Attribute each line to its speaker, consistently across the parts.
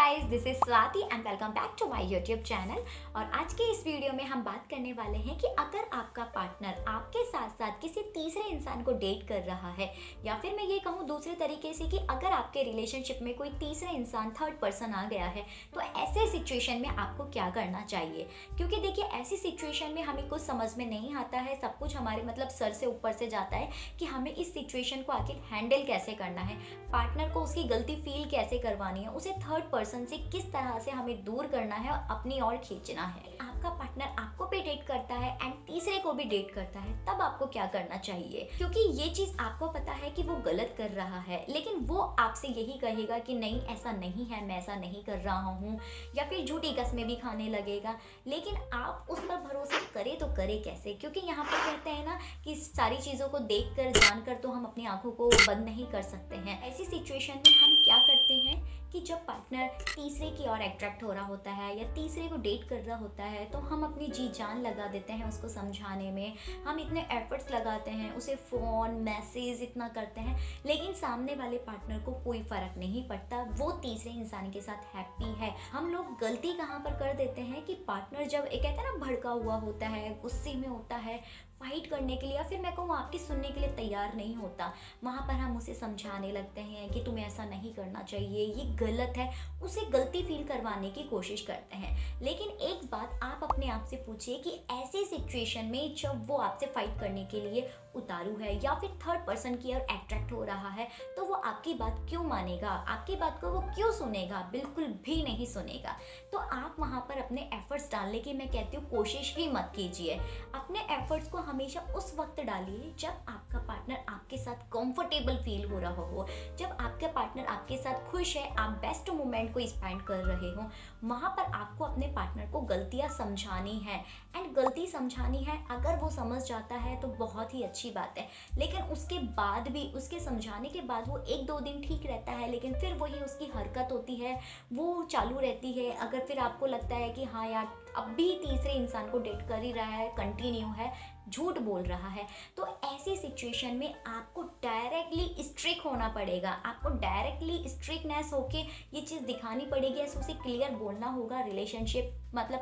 Speaker 1: Guys, this is Swati and welcome back to my YouTube channel. और आज के इस वीडियो में हम बात करने वाले हैं कि अगर आपका पार्टनर आपके साथ साथ किसी तीसरे इंसान को डेट कर रहा है, या फिर मैं ये कहूँ दूसरे तरीके से कि अगर आपके रिलेशनशिप में कोई तीसरा इंसान, थर्ड पर्सन आ गया है, तो ऐसे सिचुएशन में आपको क्या करना चाहिए। क्योंकि देखिए, ऐसी सिचुएशन में हमें कुछ समझ में नहीं आता है, सब कुछ हमारे सर से ऊपर से जाता है कि हमें इस सिचुएशन को आखिर हैंडल कैसे करना है, पार्टनर को उसकी गलती फील कैसे करवानी है, उसे थर्ड पर्सन से किस तरह से हमें दूर करना है और अपनी ओर खींचना है। आपका पार्टनर आपको भी डेट करता है एंड तीसरे को भी डेट करता है, तब आपको क्या करना चाहिए। क्योंकि ये चीज आपको पता है कि वो गलत कर रहा है, लेकिन वो आपसे यही कहेगा कि नहीं, ऐसा नहीं है, मैं ऐसा नहीं कर रहा हूँ, या फिर झूठी कस्में भी खाने लगेगा। लेकिन आप उस पर भरोसा करें तो करें कैसे, क्योंकि यहाँ पर कहते हैं ना कि सारी चीज़ों को देख कर जान कर तो हम अपनी आंखों को बंद नहीं कर सकते हैं। ऐसी सिचुएशन में हम क्या करते हैं कि जब पार्टनर तीसरे की ओर अट्रैक्ट हो रहा होता है या तीसरे को डेट कर रहा होता है, तो हम अपनी जी जान लगा देते हैं उसको समझाने में। हम इतने एफर्ट्स लगाते हैं, उसे फ़ोन मैसेज इतना करते हैं, लेकिन सामने वाले पार्टनर को कोई फ़र्क नहीं पड़ता, वो तीसरे इंसान के साथ हैप्पी है। हम लोग गलती कहाँ पर कर देते हैं कि पार्टनर जब एक कहते हैं ना भड़का हुआ होता है, गुस्से में होता है, फाइट करने के लिए, या फिर मैं कहूँ आपकी सुनने के लिए तैयार नहीं होता, वहाँ पर हम उसे समझाने लगते हैं कि तुम्हें ऐसा नहीं करना चाहिए, ये गलत है, उसे गलती फील करवाने की कोशिश करते हैं। लेकिन एक बात आप अपने आप से पूछिए कि ऐसी सिचुएशन में जब वो आपसे फाइट करने के लिए उतारू है या फिर थर्ड पर्सन की ओर अट्रैक्ट हो रहा है, तो वो आपकी बात क्यों मानेगा, आपकी बात को वो क्यों सुनेगा? बिल्कुल भी नहीं सुनेगा। तो आप वहाँ पर अपने एफर्ट्स डालने की, मैं कहती हूँ, कोशिश ही मत कीजिए। अपने एफर्ट्स को हमेशा उस वक्त डालिए जब आपका पार्टनर आपके साथ कंफर्टेबल फील हो रहा हो, जब आपका पार्टनर आपके साथ खुश है, आप बेस्ट मोमेंट को स्पेंड कर रहे हो। वहाँ पर आपको अपने पार्टनर को गलतियाँ समझानी है, एंड गलती समझानी है। अगर वो समझ जाता है तो बहुत ही अच्छी बात है, लेकिन उसके बाद भी, उसके समझाने के बाद वो एक दो दिन ठीक रहता है, लेकिन फिर वही उसकी हरकत होती है, वो चालू रहती है। अगर फिर आपको लगता है कि हाँ यार, अब भी तीसरे इंसान को डेट कर ही रहा है, कंटिन्यू है, झूठ बोल रहा है, तो ऐसी सिचुएशन में आपको डायरेक्टली स्ट्रिक होना पड़ेगा। आपको डायरेक्टली स्ट्रिकनेस होके ये चीज़ दिखानी पड़ेगी, ऐसे उसे क्लियर बोलना होगा। रिलेशनशिप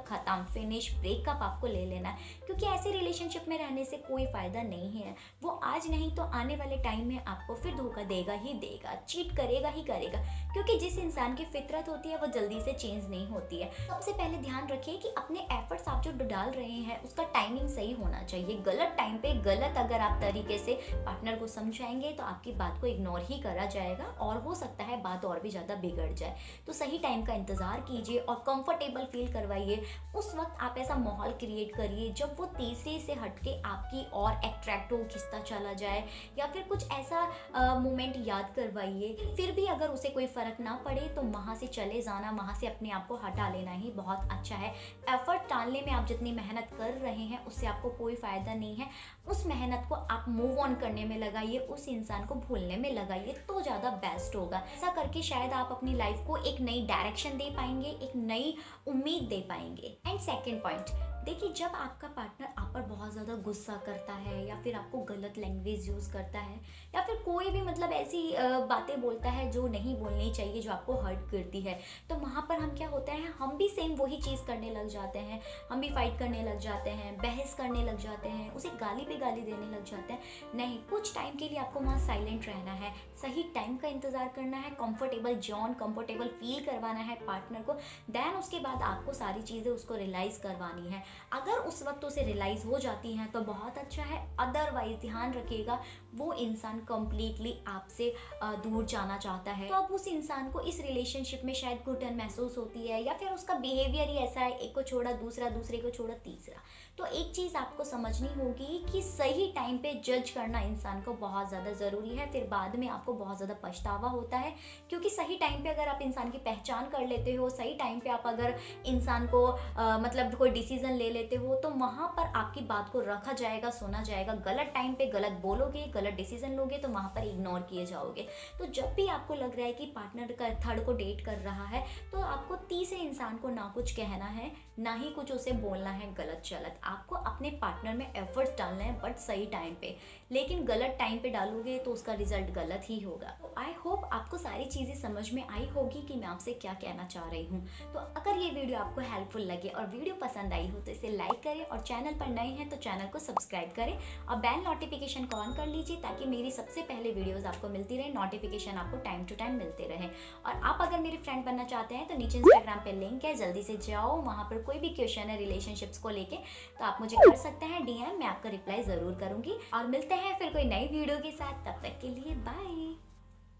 Speaker 1: खत्म, फिनिश, ब्रेकअप आपको ले लेना है, क्योंकि ऐसे रिलेशनशिप में रहने से कोई फ़ायदा नहीं है। वो आज नहीं तो आने वाले टाइम में आपको फिर धोखा देगा ही देगा, चीट करेगा ही करेगा, क्योंकि जिस इंसान की फितरत होती है वो जल्दी से चेंज नहीं होती है। सबसे पहले ध्यान रखिए कि अपने एफर्ट्स आप जो डाल रहे हैं उसका टाइमिंग सही होना चाहिए। गलत टाइम पे गलत अगर आप तरीके से पार्टनर को समझाएंगे तो आपकी बात को इग्नोर ही करा जाएगा, और हो सकता है बात और भी ज़्यादा बिगड़ जाए। तो सही टाइम का इंतज़ार कीजिए और कंफर्टेबल फील करवाइए। उस वक्त आप ऐसा माहौल क्रिएट करिए जब वो तीसरे से हटके आपकी और अट्रैक्ट हो, खिंचता चला जाए, या फिर कुछ ऐसा मोमेंट याद करवाइए। फिर भी अगर उसे कोई फ़र्क ना पड़े तो वहाँ से चले जाना, वहाँ से अपने आप को हटा लेना ही बहुत अच्छा है। एफर्ट डालने में आप जितनी मेहनत कर रहे हैं उससे आपको कोई फ़ायदा नहीं है। उस मेहनत को आप मूव ऑन करने में लगाइए, उस इंसान को भूलने में लगाइए, तो ज़्यादा बेस्ट होगा। ऐसा करके शायद आप अपनी लाइफ को एक नई डायरेक्शन दे पाएंगे, एक नई उम्मीद दे पाएंगे। एंड सेकेंड पॉइंट, देखिए, जब आपका पार्टनर आप पर बहुत ज़्यादा गुस्सा करता है, या फिर आपको गलत लैंग्वेज यूज़ करता है, या फिर कोई भी ऐसी बातें बोलता है जो नहीं बोलनी चाहिए, जो आपको हर्ट करती है, तो वहाँ पर हम क्या होता है, हम भी सेम वही चीज़ करने लग जाते हैं। हम भी फाइट करने लग जाते हैं, बहस करने लग जाते हैं, उसे गाली पे गाली देने लग जाते हैं। नहीं, कुछ टाइम के लिए आपको वहाँ साइलेंट रहना है, सही टाइम का इंतज़ार करना है, कंफर्टेबल जोन, कंफर्टेबल फील करवाना है पार्टनर को। देन उसके बाद आपको सारी चीज़ें उसको रियलाइज़ करवानी है। अगर उस वक्त उसे रियलाइज़ हो जाती हैं तो बहुत अच्छा है, अदरवाइज ध्यान रखिएगा वो इंसान कम्प्लीटली आपसे दूर जाना चाहता है। तो अब उस इंसान को इस रिलेशनशिप में शायद घुटन महसूस होती है, या फिर उसका बिहेवियर ही ऐसा है, एक को छोड़ा दूसरा, दूसरे को छोड़ा तीसरा। तो एक चीज़ आपको समझनी होगी कि सही टाइम पे जज करना इंसान को बहुत ज़्यादा ज़रूरी है, फिर बाद में आपको बहुत ज़्यादा पछतावा होता है। क्योंकि सही टाइम पे अगर आप इंसान की पहचान कर लेते हो, सही टाइम पे आप अगर इंसान को कोई डिसीजन ले लेते हो, तो वहाँ पर आपकी बात को रखा जाएगा, सुना जाएगा। गलत टाइम पे गलत बोलोगे, गलत गलत डिसीजन लोगे तो वहाँ पर इग्नोर किए जाओगे। तो जब भी आपको लग रहा है कि पार्टनर का थर्ड को डेट कर रहा है तो आपको तीसरे इंसान को ना कुछ कहना है, ना ही कुछ उसे बोलना है गलत चलत। आपको अपने पार्टनर में एफर्ट्स डालना है बट सही टाइम पे, लेकिन गलत टाइम पे डालोगे तो उसका रिजल्ट गलत ही होगा। तो आई होप आपको सारी चीज़ें समझ में आई होगी कि मैं आपसे क्या कहना चाह रही हूँ। तो अगर ये वीडियो आपको हेल्पफुल लगे और वीडियो पसंद आई हो तो इसे लाइक करें, और चैनल पर नए हैं तो चैनल को सब्सक्राइब करें और बेल नोटिफिकेशन को ऑन कर लीजिए ताकि मेरी सबसे पहले वीडियोस आपको मिलती रहे, नोटिफिकेशन आपको टाइम टू टाइम मिलते रहे। और आप अगर मेरे फ्रेंड बनना चाहते हैं तो नीचे इंस्टाग्राम पे लिंक है, जल्दी से जाओ, वहाँ पर कोई भी क्वेश्चन है रिलेशनशिप्स को लेके तो आप मुझे कर सकते हैं डीएम, मैं आपका रिप्लाई ज़रूर करूँगी। और मिलते हैं फिर कोई नई वीडियो के साथ, तब तक के लिए बाय।